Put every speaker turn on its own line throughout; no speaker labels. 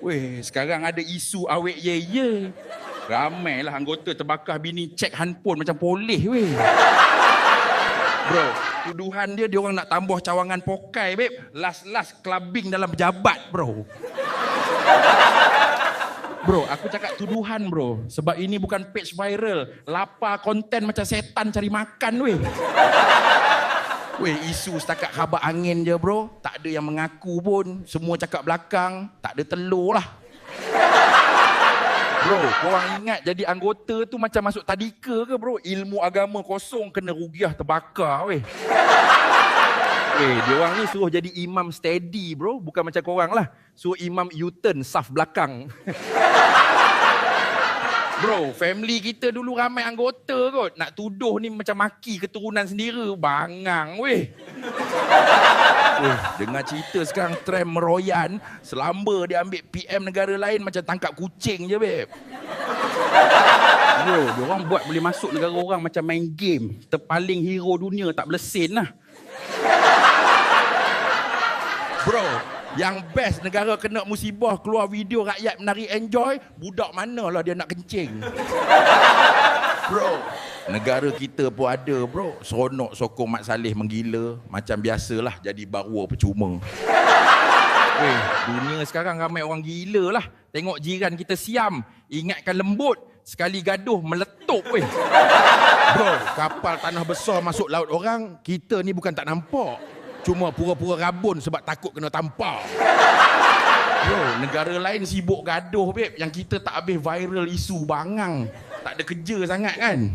Weh, sekarang ada isu awet ye. Ramailah anggota terbakar bini cek handphone macam polis weh. Bro, tuduhan dia orang nak tambah cawangan pokai, babe. Last clubbing dalam pejabat, bro. Bro, aku cakap tuduhan, bro. Sebab ini bukan page viral. Lapar konten macam setan cari makan, weh. Weh, isu setakat khabar angin je, bro. Tak ada yang mengaku pun. Semua cakap belakang. Tak ada telur lah. Bro, korang ingat jadi anggota tu macam masuk tadika ke, bro? Ilmu agama kosong, kena rugiah terbakar, weh. Weh, diorang ni suruh jadi imam steady, bro. Bukan macam korang lah. Suruh imam U-turn, saf belakang. Bro, family kita dulu ramai anggota kot. Nak tuduh ni macam maki keturunan sendiri. Bangang, weh. Weh, dengar cerita sekarang trend meroyan. Selamba dia ambil PM negara lain macam tangkap kucing je, babe. Bro, diorang buat boleh masuk negara orang macam main game. Terpaling hero dunia tak berlesin lah. Bro, yang best negara kena musibah keluar video rakyat menari enjoy, budak manalah dia nak kencing. Bro, negara kita pun ada, bro. Seronok sokong Mat Saleh menggila. Macam biasalah jadi baruah percuma. Weh, dunia sekarang ramai orang gila lah. Tengok jiran kita Siam, ingatkan lembut, sekali gaduh meletup, weh. Bro, kapal tanah besar masuk laut orang, kita ni bukan tak nampak. Cuma pura-pura rabun sebab takut kena tampar. Bro, negara lain sibuk gaduh, babe. Yang kita tak habis viral isu bangang. Tak ada kerja sangat kan?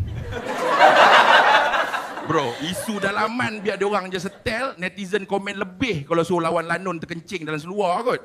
Bro, isu dalaman biar diorang je setel, netizen komen lebih kalau suruh lawan lanun terkencing dalam seluar kot.